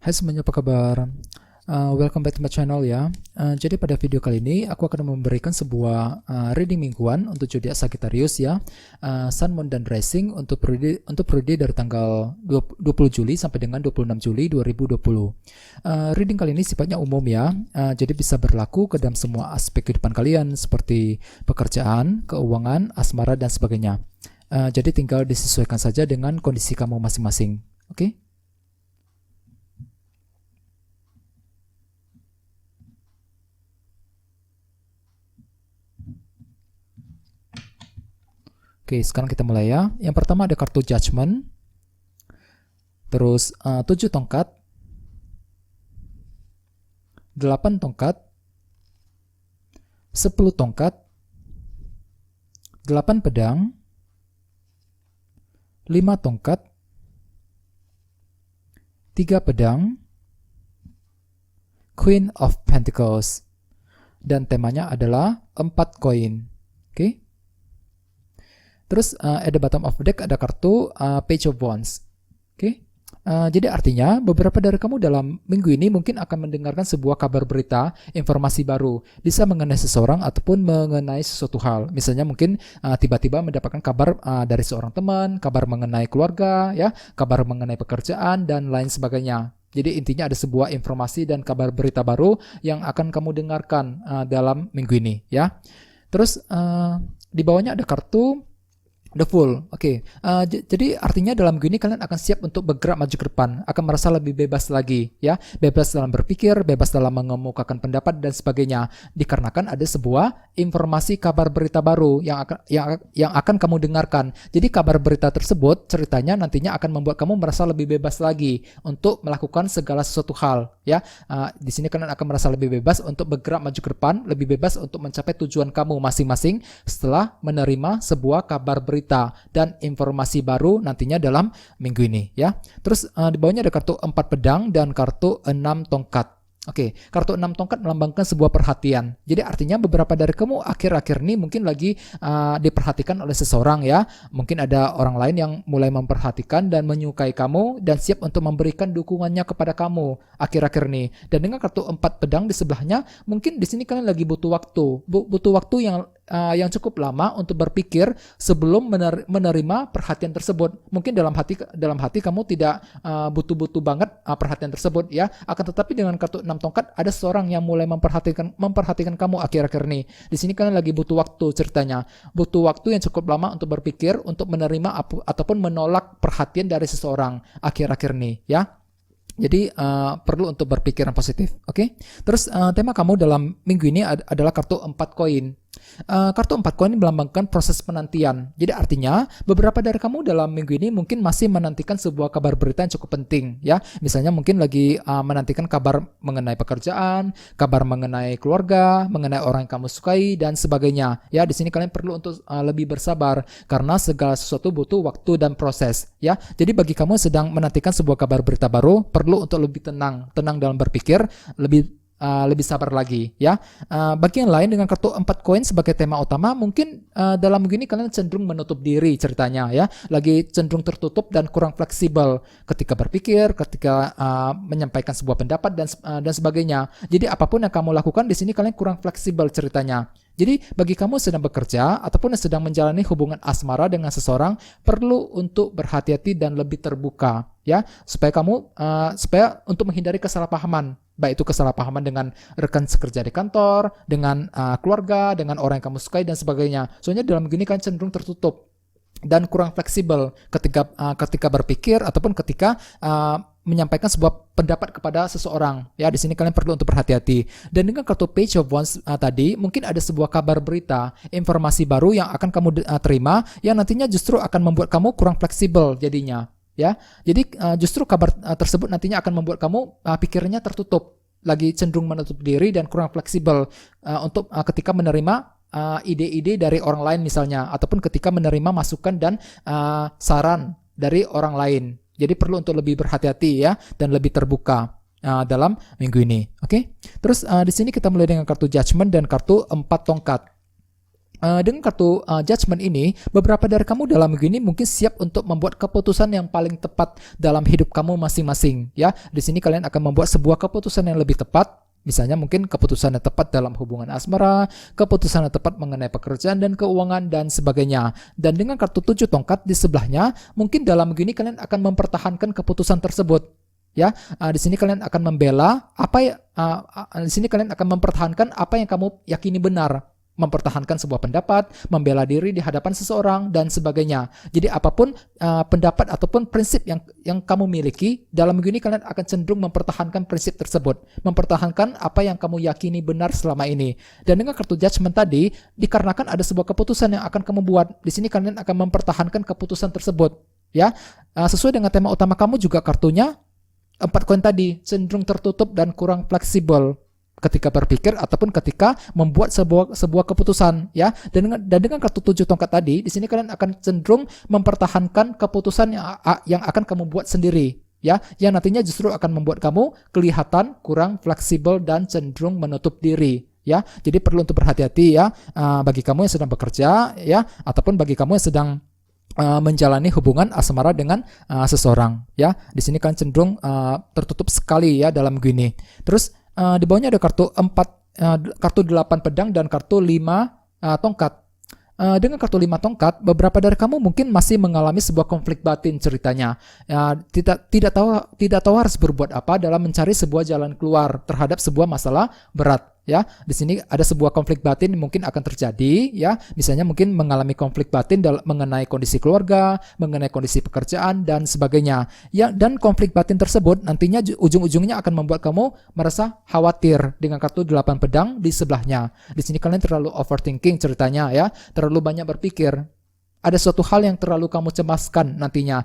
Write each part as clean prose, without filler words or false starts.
Hai semuanya, apa kabar? Welcome back to my channel ya. Jadi pada video kali ini aku akan memberikan sebuah reading mingguan untuk zodiak Sagittarius ya, Sun, Moon, dan Rising untuk periode dari tanggal 20 Juli sampai dengan 26 Juli 2020. Reading kali ini sifatnya umum ya, jadi bisa berlaku ke dalam semua aspek kehidupan kalian seperti pekerjaan, keuangan, asmara, dan sebagainya. Jadi tinggal disesuaikan saja dengan kondisi kamu masing-masing. Oke? Oke, sekarang kita mulai ya. Yang pertama ada kartu Judgment, terus 7 tongkat, 8 tongkat, 10 tongkat, 8 pedang, 5 tongkat, 3 pedang, Queen of Pentacles, dan temanya adalah 4 koin. Oke. Terus at the bottom of the deck ada kartu Page of Wands. Oke. Jadi artinya beberapa dari kamu dalam minggu ini mungkin akan mendengarkan sebuah kabar berita, informasi baru, bisa mengenai seseorang ataupun mengenai sesuatu hal. Misalnya mungkin tiba-tiba mendapatkan kabar dari seorang teman, kabar mengenai keluarga, ya, kabar mengenai pekerjaan dan lain sebagainya. Jadi intinya ada sebuah informasi dan kabar berita baru yang akan kamu dengarkan dalam minggu ini, ya. Terus di bawahnya ada kartu The Fool. Oke. Jadi artinya dalam minggu ini kalian akan siap untuk bergerak maju ke depan, akan merasa lebih bebas lagi, ya, bebas dalam berpikir, bebas dalam mengemukakan pendapat dan sebagainya, dikarenakan ada sebuah informasi kabar berita baru yang akan kamu dengarkan. Jadi kabar berita tersebut ceritanya nantinya akan membuat kamu merasa lebih bebas lagi untuk melakukan segala sesuatu hal, ya. Di sini kalian akan merasa lebih bebas untuk bergerak maju ke depan, lebih bebas untuk mencapai tujuan kamu masing-masing setelah menerima sebuah kabar berita dan informasi baru nantinya dalam minggu ini, ya. Terus di bawahnya ada kartu 4 pedang dan kartu 6 tongkat. Oke, kartu 6 tongkat melambangkan sebuah perhatian. Jadi artinya beberapa dari kamu akhir-akhir ini mungkin lagi diperhatikan oleh seseorang, ya. Mungkin ada orang lain yang mulai memperhatikan dan menyukai kamu dan siap untuk memberikan dukungannya kepada kamu akhir-akhir ini. Dan dengan kartu 4 pedang di sebelahnya, mungkin di sini kalian lagi butuh waktu. Butuh waktu yang cukup lama untuk berpikir sebelum menerima perhatian tersebut. Mungkin dalam hati kamu tidak butuh-butuh banget perhatian tersebut, ya. Akan tetapi dengan kartu 6 tongkat ada seorang yang mulai memperhatikan kamu akhir-akhir ini. Di sini kalian lagi butuh waktu ceritanya. Butuh waktu yang cukup lama untuk berpikir, untuk menerima ataupun menolak perhatian dari seseorang akhir-akhir ini, ya. Jadi perlu untuk berpikiran positif, oke? Terus tema kamu dalam minggu ini adalah kartu 4 koin. Kartu 4 koin melambangkan proses penantian. Jadi artinya beberapa dari kamu dalam minggu ini mungkin masih menantikan sebuah kabar berita yang cukup penting, ya. Misalnya mungkin lagi menantikan kabar mengenai pekerjaan, kabar mengenai keluarga, mengenai orang yang kamu sukai dan sebagainya. Ya, di sini kalian perlu untuk lebih bersabar karena segala sesuatu butuh waktu dan proses, ya. Jadi bagi kamu yang sedang menantikan sebuah kabar berita baru, perlu untuk lebih tenang dalam berpikir, lebih sabar lagi, ya. Bagi yang lain dengan kartu 4 koin sebagai tema utama, mungkin dalam begini kalian cenderung menutup diri ceritanya, ya. Lagi cenderung tertutup dan kurang fleksibel ketika berpikir, ketika menyampaikan sebuah pendapat dan sebagainya. Jadi apapun yang kamu lakukan di sini kalian kurang fleksibel ceritanya. Jadi bagi kamu sedang bekerja ataupun yang sedang menjalani hubungan asmara dengan seseorang, perlu untuk berhati-hati dan lebih terbuka, ya, supaya untuk menghindari kesalahpahaman, baik itu kesalahpahaman dengan rekan sekerja di kantor, dengan keluarga, dengan orang yang kamu sukai dan sebagainya. Soalnya dalam begini kan cenderung tertutup dan kurang fleksibel ketika berpikir ataupun ketika menyampaikan sebuah pendapat kepada seseorang, ya. Di sini kalian perlu untuk berhati-hati. Dan dengan kartu Page of Wands tadi, mungkin ada sebuah kabar berita, informasi baru yang akan kamu terima, yang nantinya justru akan membuat kamu kurang fleksibel jadinya, ya. Jadi justru kabar tersebut nantinya akan membuat kamu pikirnya tertutup, lagi cenderung menutup diri dan kurang fleksibel untuk ketika menerima ide-ide dari orang lain misalnya, ataupun ketika menerima masukan dan saran dari orang lain. Jadi perlu untuk lebih berhati-hati, ya, dan lebih terbuka dalam minggu ini. Oke. Terus di sini kita mulai dengan kartu Judgment dan kartu 4 tongkat. dengan kartu judgment ini, beberapa dari kamu dalam minggu ini mungkin siap untuk membuat keputusan yang paling tepat dalam hidup kamu masing-masing. Ya, di sini kalian akan membuat sebuah keputusan yang lebih tepat. Misalnya mungkin keputusan yang tepat dalam hubungan asmara, keputusan yang tepat mengenai pekerjaan dan keuangan dan sebagainya. Dan dengan kartu 7 tongkat di sebelahnya, mungkin dalam minggu ini kalian akan mempertahankan keputusan tersebut. Ya, di sini kalian akan membela di sini kalian akan mempertahankan apa yang kamu yakini benar. Mempertahankan sebuah pendapat, membela diri di hadapan seseorang, dan sebagainya. Jadi apapun pendapat ataupun prinsip yang kamu miliki, dalam minggu ini kalian akan cenderung mempertahankan prinsip tersebut, mempertahankan apa yang kamu yakini benar selama ini. Dan dengan kartu judgment tadi, dikarenakan ada sebuah keputusan yang akan kamu buat, di sini kalian akan mempertahankan keputusan tersebut. Ya, sesuai dengan tema utama kamu juga kartunya 4 koin tadi, cenderung tertutup dan kurang fleksibel ketika berpikir ataupun ketika membuat sebuah keputusan, ya. Dan dengan kartu 7 tongkat tadi, di sini kalian akan cenderung mempertahankan keputusan yang akan kamu buat sendiri, ya, yang nantinya justru akan membuat kamu kelihatan kurang fleksibel dan cenderung menutup diri, ya. Jadi perlu untuk berhati-hati, ya, bagi kamu yang sedang bekerja, ya, ataupun bagi kamu yang sedang menjalani hubungan asmara dengan seseorang, ya. Di sini kalian cenderung tertutup sekali, ya, dalam gini. Terus di bawahnya ada kartu 8 pedang dan kartu 5 tongkat. Dengan kartu 5 tongkat, beberapa dari kamu mungkin masih mengalami sebuah konflik batin ceritanya. Tidak tahu harus berbuat apa dalam mencari sebuah jalan keluar terhadap sebuah masalah berat. Ya, di sini ada sebuah konflik batin yang mungkin akan terjadi, ya. Misalnya mungkin mengalami konflik batin mengenai kondisi keluarga, mengenai kondisi pekerjaan dan sebagainya. Ya, dan konflik batin tersebut nantinya ujung-ujungnya akan membuat kamu merasa khawatir dengan kartu 8 pedang di sebelahnya. Di sini kalian terlalu overthinking ceritanya, ya. Terlalu banyak berpikir. Ada suatu hal yang terlalu kamu cemaskan nantinya,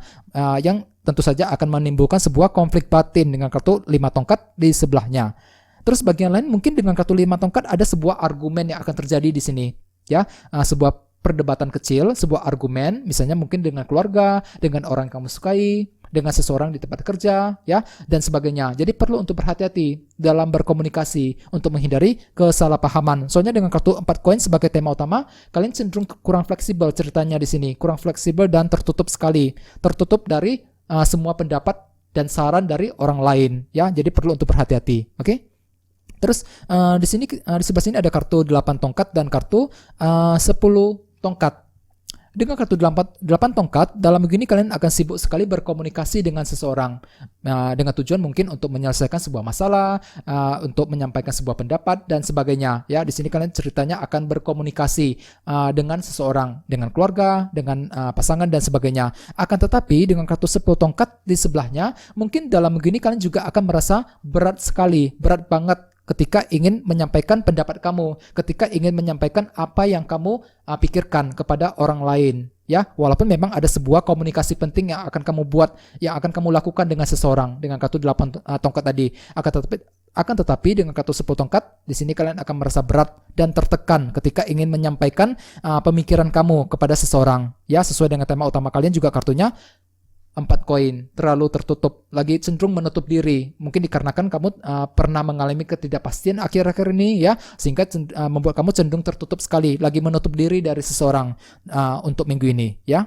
yang tentu saja akan menimbulkan sebuah konflik batin dengan kartu 5 tongkat di sebelahnya. Terus bagian lain mungkin dengan kartu 5 tongkat ada sebuah argumen yang akan terjadi di sini, ya, sebuah perdebatan kecil, sebuah argumen, misalnya mungkin dengan keluarga, dengan orang yang kamu sukai, dengan seseorang di tempat kerja, ya, dan sebagainya. Jadi perlu untuk berhati-hati dalam berkomunikasi untuk menghindari kesalahpahaman. Soalnya dengan kartu 4 koin sebagai tema utama, kalian cenderung kurang fleksibel ceritanya di sini, kurang fleksibel dan tertutup sekali, tertutup dari semua pendapat dan saran dari orang lain, ya. Jadi perlu untuk berhati-hati, oke? Terus di sebelah sini ada kartu 8 tongkat dan kartu 10 tongkat. Dengan kartu 8 tongkat, dalam begini kalian akan sibuk sekali berkomunikasi dengan seseorang, dengan tujuan mungkin untuk menyelesaikan sebuah masalah, untuk menyampaikan sebuah pendapat dan sebagainya. Ya, di sini kalian ceritanya akan berkomunikasi dengan seseorang, dengan keluarga, dengan pasangan dan sebagainya. Akan tetapi dengan kartu 10 tongkat di sebelahnya, mungkin dalam begini kalian juga akan merasa berat sekali, berat banget ketika ingin menyampaikan pendapat kamu, ketika ingin menyampaikan apa yang kamu pikirkan kepada orang lain, ya, walaupun memang ada sebuah komunikasi penting yang akan kamu buat, yang akan kamu lakukan dengan seseorang dengan kartu 8 tongkat tadi. Akan tetapi dengan kartu 10 tongkat di sini kalian akan merasa berat dan tertekan ketika ingin menyampaikan pemikiran kamu kepada seseorang, ya, sesuai dengan tema utama kalian juga kartunya 4 koin, terlalu tertutup, lagi cenderung menutup diri. Mungkin dikarenakan kamu pernah mengalami ketidakpastian akhir-akhir ini, ya, sehingga membuat kamu cenderung tertutup sekali, lagi menutup diri dari seseorang untuk minggu ini, ya.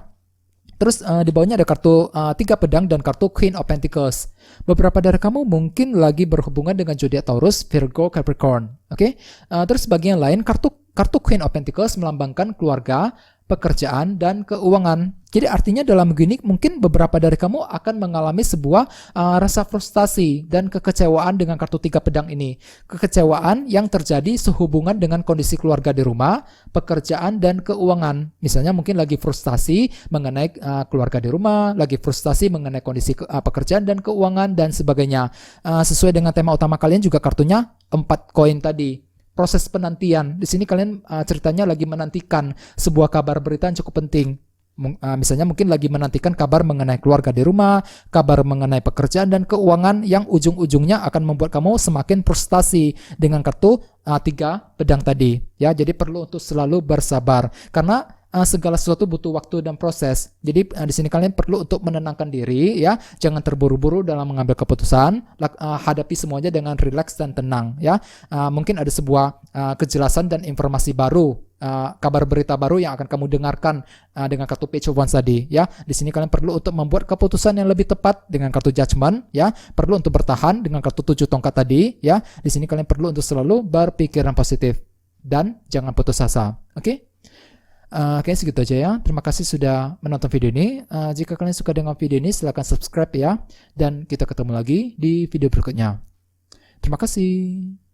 Terus di bawahnya ada kartu 3 pedang dan kartu Queen of Pentacles. Beberapa dari kamu mungkin lagi berhubungan dengan zodiak Taurus, Virgo, Capricorn, oke? Terus bagian lain kartu Queen of Pentacles melambangkan keluarga, pekerjaan, dan keuangan. Jadi artinya dalam begini mungkin beberapa dari kamu akan mengalami sebuah rasa frustasi dan kekecewaan dengan kartu 3 pedang ini. Kekecewaan yang terjadi sehubungan dengan kondisi keluarga di rumah, pekerjaan, dan keuangan. Misalnya mungkin lagi frustasi mengenai keluarga di rumah, lagi frustasi mengenai kondisi pekerjaan dan keuangan, dan sebagainya. Sesuai dengan tema utama kalian juga kartunya 4 koin tadi. Proses penantian. Di sini kalian ceritanya lagi menantikan sebuah kabar berita yang cukup penting. Misalnya mungkin lagi menantikan kabar mengenai keluarga di rumah, kabar mengenai pekerjaan dan keuangan yang ujung-ujungnya akan membuat kamu semakin frustasi dengan kartu 3 pedang tadi. Ya, jadi perlu untuk selalu bersabar karena segala sesuatu butuh waktu dan proses. Jadi di sini kalian perlu untuk menenangkan diri ya, jangan terburu-buru dalam mengambil keputusan, hadapi semuanya dengan rileks dan tenang ya. Mungkin ada sebuah kejelasan dan informasi baru, kabar berita baru yang akan kamu dengarkan dengan kartu Page of Wands tadi ya. Di sini kalian perlu untuk membuat keputusan yang lebih tepat dengan kartu Judgment ya, perlu untuk bertahan dengan kartu 7 tongkat tadi ya. Di sini kalian perlu untuk selalu berpikiran positif dan jangan putus asa. Oke? Kayaknya segitu aja ya. Terima kasih sudah menonton video ini. Jika kalian suka dengan video ini, silahkan subscribe ya. Dan kita ketemu lagi di video berikutnya. Terima kasih.